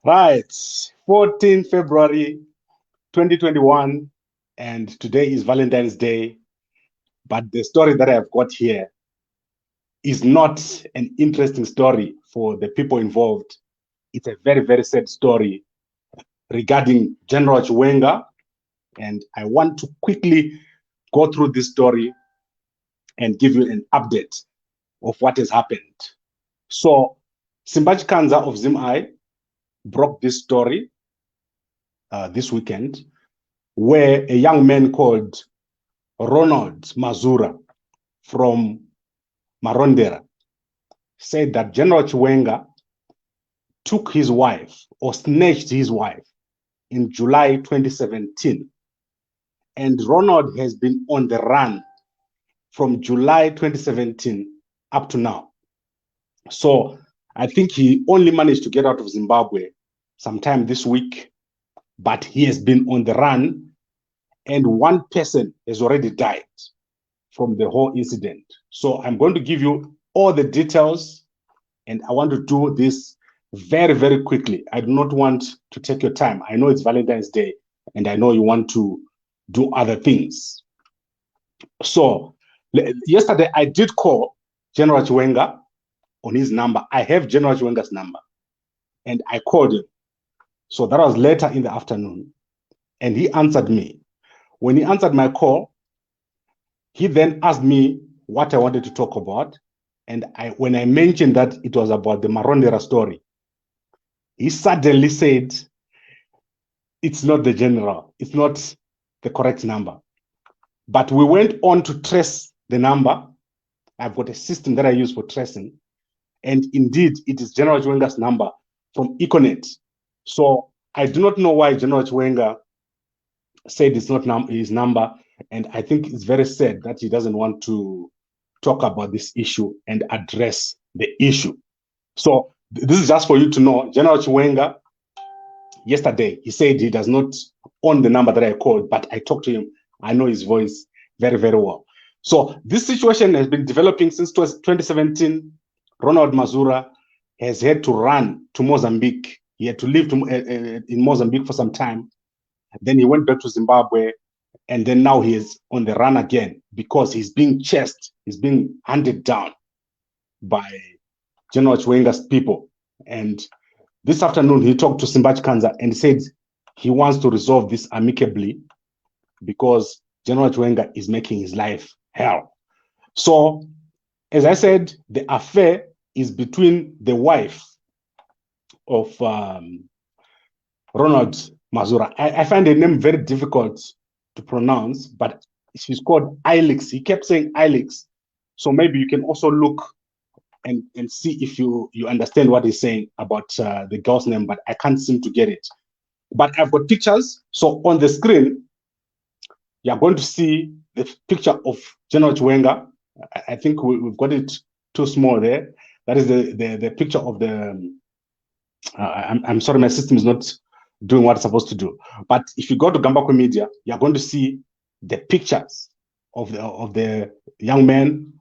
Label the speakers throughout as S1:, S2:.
S1: Right, 14 February 2021, and today is Valentine's Day. But the story that I've got here is not an interesting story for the people involved. It's a very, very sad story regarding General Chiwenga, and I want to quickly go through this story and give you an update of what has happened. So, General of Zimbabwe broke this story this weekend, where a young man called Ronald Mazura from Marondera said that General Chiwenga took his wife or snatched his wife in July 2017. And Ronald has been on the run from July 2017 up to now. So I think he only managed to get out of Zimbabwe sometime this week, but he has been on the run, and one person has already died from the whole incident. So I'm going to give you all the details, and I want to do this very, very quickly. I do not want to take your time. I know it's Valentine's Day, and I know you want to do other things. So yesterday, I did call General Chiwenga on his number. I have General Chiwenga's number, and I called him. So that was later in the afternoon, and he answered me. When he answered my call, he then asked me what I wanted to talk about. And when I mentioned that it was about the Marondera story, he suddenly said, it's not the general, it's not the correct number. But we went on to trace the number. I've got a system that I use for tracing. And indeed, it is General Chiwenga's number from Econet. So I do not know why General Chiwenga said it's not his number. And I think it's very sad that he doesn't want to talk about this issue and address the issue. So this is just for you to know. General Chiwenga, yesterday, he said he does not own the number that I called, but I talked to him. I know his voice very, very well. So this situation has been developing since 2017. Ronald Mazura has had to run to Mozambique. He had to live in Mozambique for some time. Then he went back to Zimbabwe, and then now he is on the run again because he's being chased, he's being hunted down by General Chiwenga's people. And this afternoon, he talked to Kanza and said he wants to resolve this amicably because General Chiwenga is making his life hell. So, as I said, the affair is between the wife of Ronald Mazura. I find the name very difficult to pronounce, but she's called Ilix. He kept saying Ilix. So maybe you can also look and see if you understand what he's saying about the girl's name, but I can't seem to get it. But I've got pictures. So on the screen, you're going to see the picture of General Chiwenga. I think we've got it too small there. That is the picture of the, I'm sorry, my system is not doing what it's supposed to do. But if you go to Gambako Media, you're going to see the pictures of the young man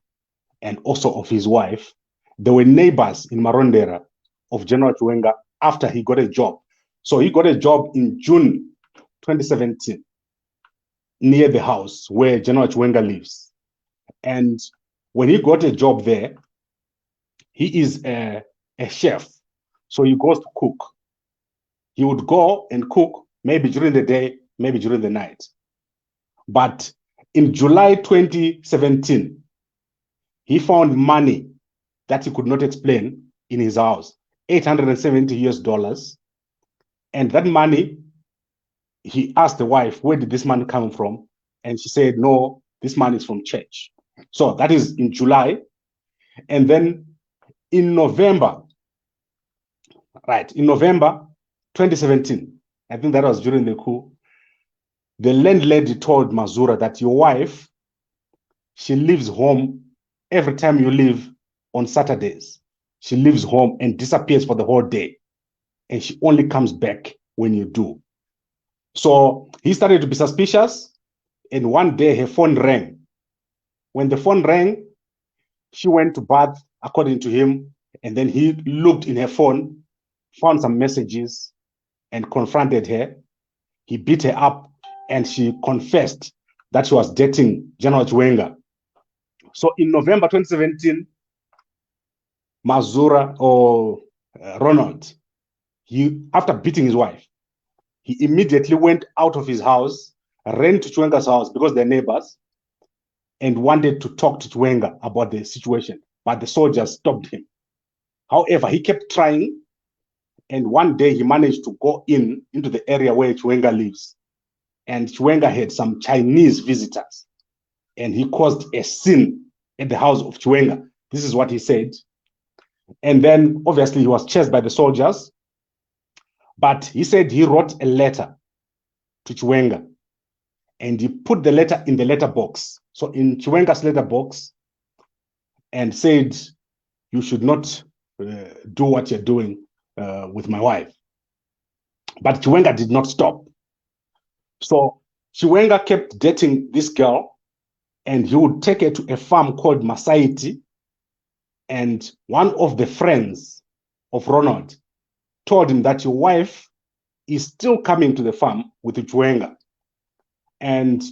S1: and also of his wife. They were neighbors in Marondera of General Chiwenga after he got a job. So he got a job in June 2017 near the house where General Chiwenga lives. And when he got a job there, he is a chef. So he goes to cook. He would go and cook maybe during the day, maybe during the night. But in July 2017, he found money that he could not explain in his house, $870. And that money, he asked the wife, where did this money come from? And she said, no, this money is from church. So that is in July. And then in November, in November 2017, I think that was during the coup, the landlady told Mazura that your wife, she leaves home every time you leave on Saturdays. She leaves home and disappears for the whole day. And she only comes back when you do. So he started to be suspicious. And one day her phone rang. When the phone rang, she went to bath, according to him. And then he looked in her phone, found some messages, and confronted her. He beat her up, and she confessed that she was dating General Chiwenga. So in November 2017, Ronald, after beating his wife, he immediately went out of his house, ran to Chiwenga's house because they're neighbors, and wanted to talk to Chiwenga about the situation, but the soldiers stopped him. However, he kept trying, and one day he managed to go into the area where Chiwenga lives, and Chiwenga had some Chinese visitors, and he caused a scene at the house of Chiwenga. This is what he said. And then, obviously, he was chased by the soldiers, but he said he wrote a letter to Chiwenga, and he put the letter in the letter box. So in Chiwenga's letter box, and said, you should not do what you're doing with my wife. But Chiwenga did not stop. So Chiwenga kept dating this girl, and he would take her to a farm called Masaiti. And one of the friends of Ronald told him that your wife is still coming to the farm with Chiwenga. And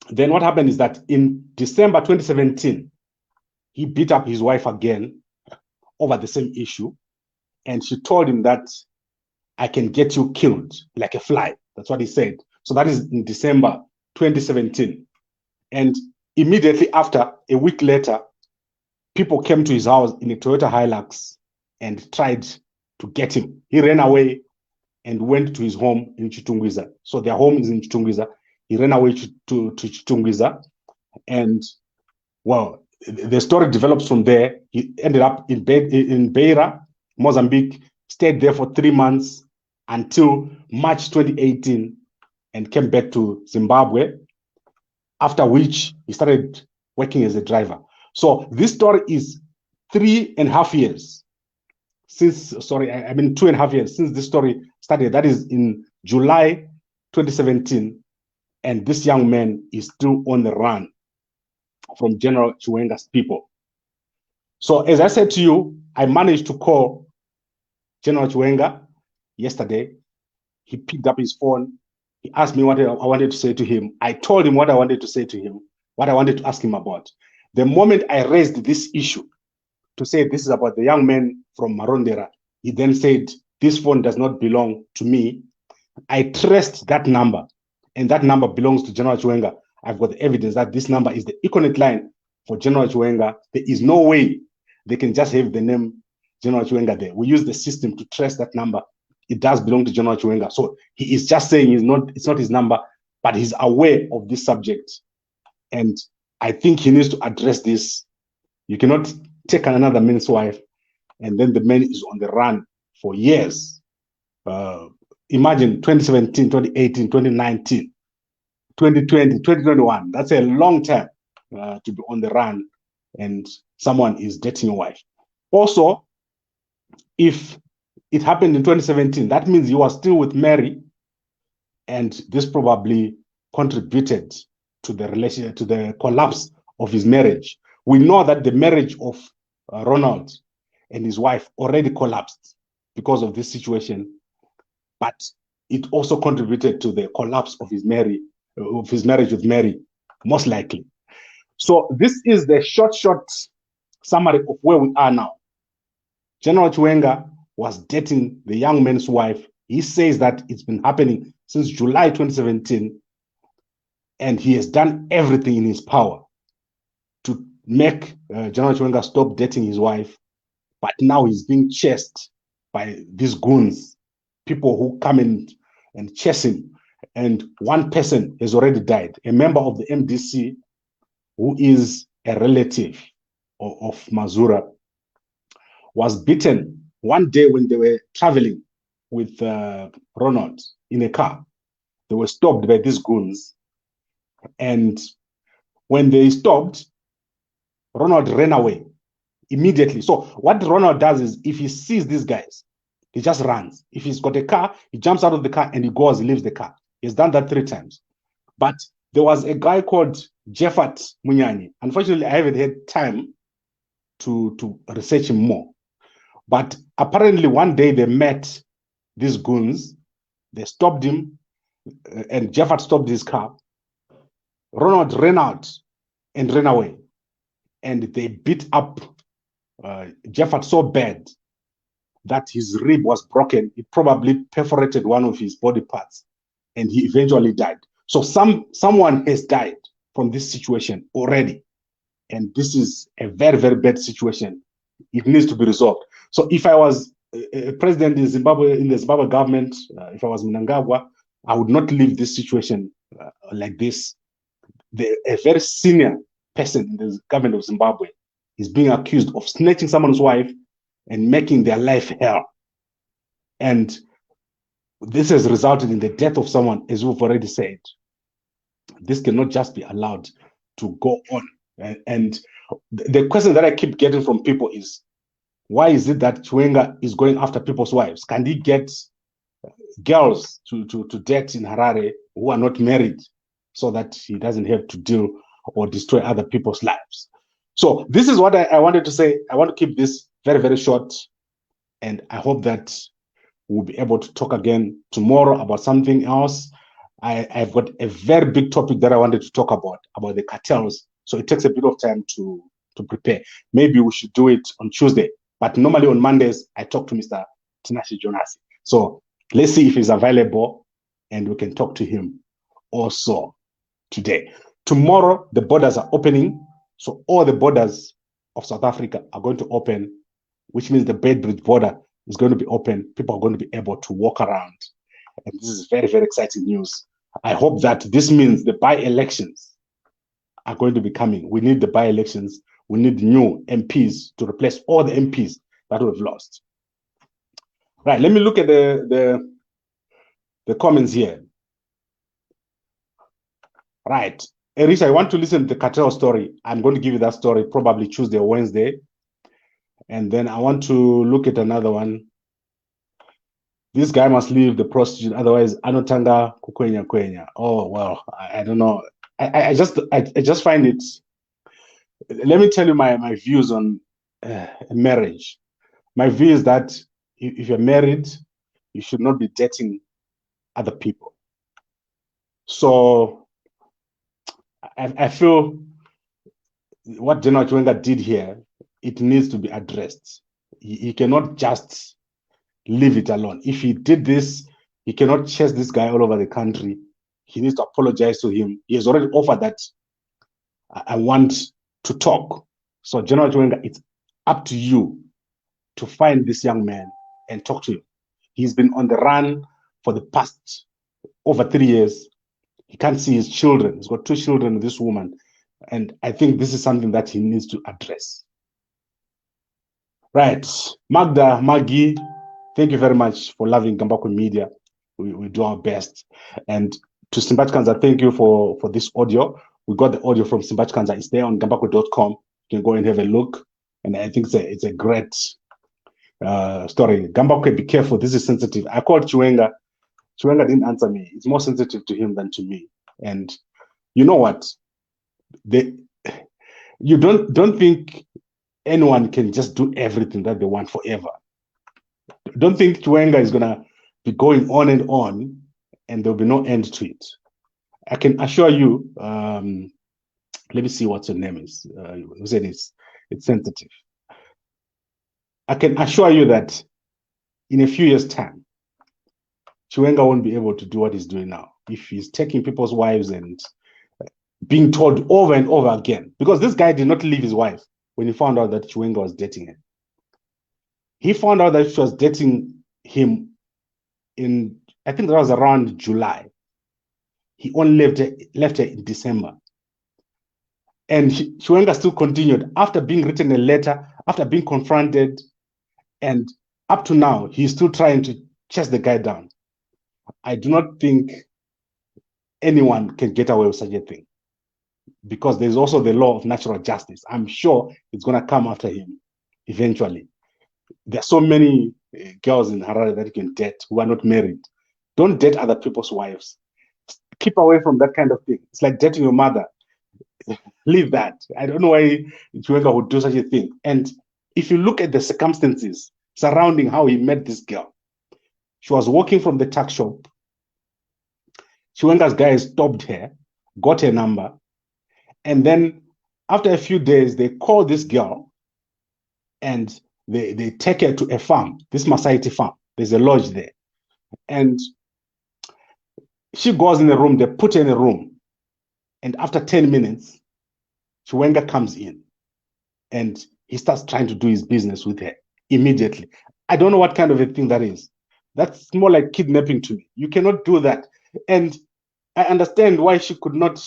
S1: then what happened is that in December 2017, he beat up his wife again over the same issue. And she told him that I can get you killed like a fly. That's what he said. So that is in December 2017. And immediately after, a week later, people came to his house in a Toyota Hilux and tried to get him. He ran away and went to his home in Chitungwiza. So their home is in Chitungwiza. He ran away to Chitungwiza. And, well, the story develops from there. He ended up in Beira, Mozambique, stayed there for 3 months until March 2018 and came back to Zimbabwe, after which he started working as a driver. So this story is 3.5 years since, 2.5 years since this story started. That is in July 2017. And this young man is still on the run from General Chiwenga's people. So as I said to you, I managed to call General Chiwenga yesterday. He picked up his phone. He asked me what I wanted to say to him. I told him what I wanted to say to him, what I wanted to ask him about. The moment I raised this issue to say this is about the young man from Marondera, he then said, this phone does not belong to me. I traced that number, and that number belongs to General Chiwenga. I've got the evidence that this number is the Econet line for General Chiwenga. There is no way they can just have the name General Chiwenga there. We use the system to trace that number. It does belong to General Chiwenga. So he is just saying it's not his number, but he's aware of this subject. And I think he needs to address this. You cannot take another man's wife, and then the man is on the run for years. Imagine 2017, 2018, 2019, 2020, 2021. That's a long time to be on the run, and someone is dating your wife. Also, if it happened in 2017, that means you are still with Mary, and this probably contributed to the collapse of his marriage. We know that the marriage of Ronald and his wife already collapsed because of this situation, but it also contributed to the collapse of his marriage with Mary, most likely. So this is the short summary of where we are now. General Chiwenga was dating the young man's wife. He says that it's been happening since July 2017, and he has done everything in his power to make General Chiwenga stop dating his wife. But now he's being chased by these goons, people who come in and chase him. And one person has already died, a member of the MDC who is a relative of Mazura, was beaten one day when they were traveling with Ronald in a car. They were stopped by these goons. And when they stopped, Ronald ran away immediately. So what Ronald does is, if he sees these guys, he just runs. If he's got a car, he jumps out of the car and he goes, he leaves the car. He's done that 3 times. But there was a guy called Jeffat Munyani. Unfortunately, I haven't had time to research him more. But apparently one day they met these goons. They stopped him, and Jeff had stopped his car. Ronald ran out and ran away, and they beat up Jeff so bad that his rib was broken. It probably perforated one of his body parts, and he eventually died. So someone has died from this situation already, and this is a very, very bad situation. It needs to be resolved. So if I was a president in Zimbabwe, in the Zimbabwe government, if I was Mnangagwa, I would not leave this situation like this. A very senior person in the government of Zimbabwe is being accused of snatching someone's wife and making their life hell. And this has resulted in the death of someone, as we've already said. This cannot just be allowed to go on. And the question that I keep getting from people is, why is it that Chiwenga is going after people's wives? Can he get girls to date in Harare who are not married so that he doesn't have to deal or destroy other people's lives? So this is what I wanted to say. I want to keep this very, very short. And I hope that we'll be able to talk again tomorrow about something else. I've got a very big topic that I wanted to talk about the cartels. So it takes a bit of time to prepare. Maybe we should do it on Tuesday. But normally on Mondays, I talk to Mr. Tinashe Jonas. So let's see if he's available and we can talk to him also today. Tomorrow, the borders are opening. So all the borders of South Africa are going to open, which means the Beitbridge border is going to be open. People are going to be able to walk around. And this is very, very exciting news. I hope that this means the by-elections are going to be coming. We need the by-elections. We need new MPs to replace all the MPs that we've lost. Right, let me look at the comments here. Right, Erisha, I want to listen to the cartel story. I'm going to give you that story probably Tuesday or Wednesday. And then I want to look at another one. This guy must leave the prostitute, otherwise Anotanga kukwenya kwenya. Oh, well, I don't know. I just find it. Let me tell you my views on marriage. My view is that if you're married, you should not be dating other people. So I feel what General Chiwenga did here, it needs to be addressed. He cannot just leave it alone. If he did this, he cannot chase this guy all over the country. He needs to apologize to him. He has already offered that I want to talk. So General Chiwenga, it's up to you to find this young man and talk to him. He's been on the run for the past over 3 years. He can't see his children. He's got 2 children with this woman. And I think this is something that he needs to address. Right. Maggie, thank you very much for loving Gambako Media. We do our best. And to Simbachi Kanza, thank you for this audio. We got the audio from Simbachi Kanza. It's there on gambako.com. You can go and have a look. And I think it's a great story. Gambako, be careful. This is sensitive. I called Chiwenga. Chiwenga didn't answer me. It's more sensitive to him than to me. And you know what? You don't think anyone can just do everything that they want forever. Don't think Chiwenga is gonna be going on and there'll be no end to it. I can assure you, let me see what your name is. You said it's sensitive. I can assure you that in a few years' time, Chiwenga won't be able to do what he's doing now. If he's taking people's wives and being told over and over again, because this guy did not leave his wife when he found out that Chiwenga was dating him. He found out that she was dating him in, I think that was around July. He only left her in December. And Chiwenga still continued after being written a letter, after being confronted, and up to now, he's still trying to chase the guy down. I do not think anyone can get away with such a thing, because there's also the law of natural justice. I'm sure it's going to come after him eventually. There are so many girls in Harare that you can date who are not married. Don't date other people's wives. Keep away from that kind of thing. It's like dating your mother. Leave that. I don't know why Chiwenga would do such a thing. And if you look at the circumstances surrounding how he met this girl, She was walking from the tuck shop. Chiwenga's guys stopped her, got her number, and then after a few days, they call this girl and they take her to a farm, this Masaiti farm. There's a lodge there. And she goes in the room, they put her in a room. And after 10 minutes, Chiwenga comes in and he starts trying to do his business with her immediately. I don't know what kind of a thing that is. That's more like kidnapping to me. You cannot do that. And I understand why she could not,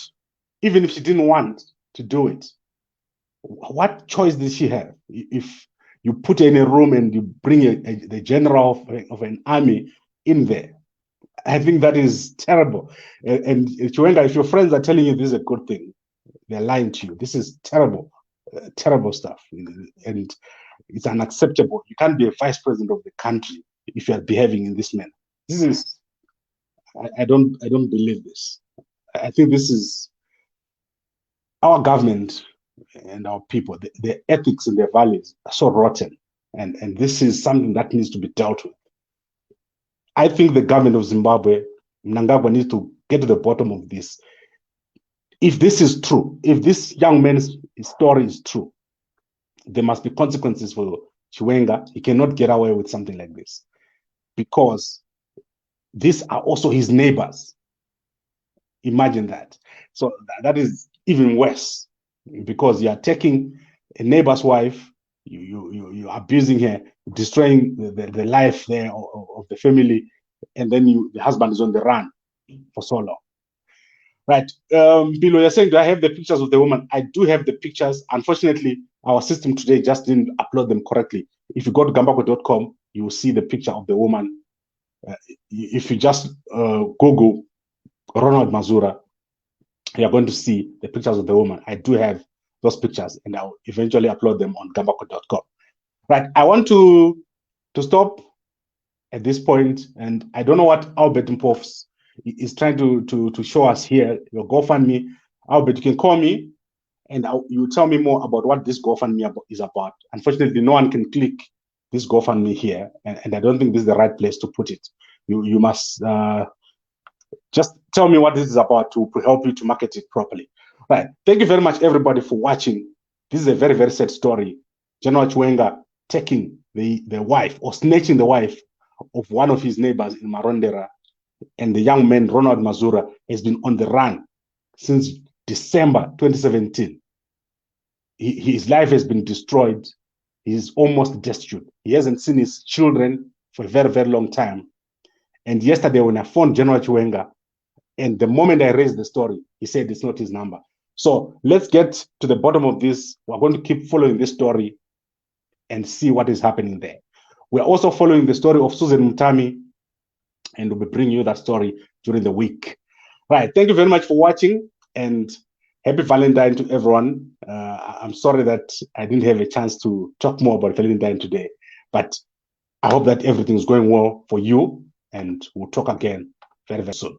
S1: even if she didn't want to do it. What choice did she have? If you put her in a room and you bring the general of an army in there, I think that is terrible. And Chiwenga, if your friends are telling you this is a good thing, they're lying to you. This is terrible, terrible stuff. And it's unacceptable. You can't be a vice president of the country if you are behaving in this manner. This is, I don't believe this. I think this is our government and our people, their ethics and their values are so rotten. And this is something that needs to be dealt with. I think the government of Zimbabwe, Mnangagwa, needs to get to the bottom of this. If this is true, if this young man's story is true, there must be consequences for Chiwenga. He cannot get away with something like this because these are also his neighbors. Imagine that. So that is even worse because you are taking a neighbor's wife, you're abusing her, destroying the life there of the family, and then the husband is on the run for so long. Right. Bilo, you're saying, do I have the pictures of the woman? I do have the pictures. Unfortunately, our system today just didn't upload them correctly. If you go to gambako.com, you will see the picture of the woman. If you just Google Ronald Mazura, you're going to see the pictures of the woman. I do have those pictures, and I'll eventually upload them on gambako.com. Right. I want to stop at this point, and I don't know what Albert Mpoffs is trying to show us here. Your GoFundMe. Albert, you can call me, and you tell me more about what this GoFundMe is about. Unfortunately, no one can click this GoFundMe here, and I don't think this is the right place to put it. You must just tell me what this is about to help you to market it properly. Right. Thank you very much, everybody, for watching. This is a very, very sad story. General Chiwenga taking the wife or snatching the wife of one of his neighbors in Marondera, and the young man, Ronald Mazura, has been on the run since December 2017. His life has been destroyed. He's almost destitute. He hasn't seen his children for a very, very long time. And yesterday when I phoned General Chiwenga, and the moment I raised the story, he said it's not his number. So let's get to the bottom of this. We're going to keep following this story and see what is happening there. We're also following the story of Susan Mutami, and we'll be bringing you that story during the week. Right. Thank you very much for watching, and happy Valentine to everyone. I'm sorry that I didn't have a chance to talk more about Valentine today, but I hope that everything's going well for you, and we'll talk again very, very soon.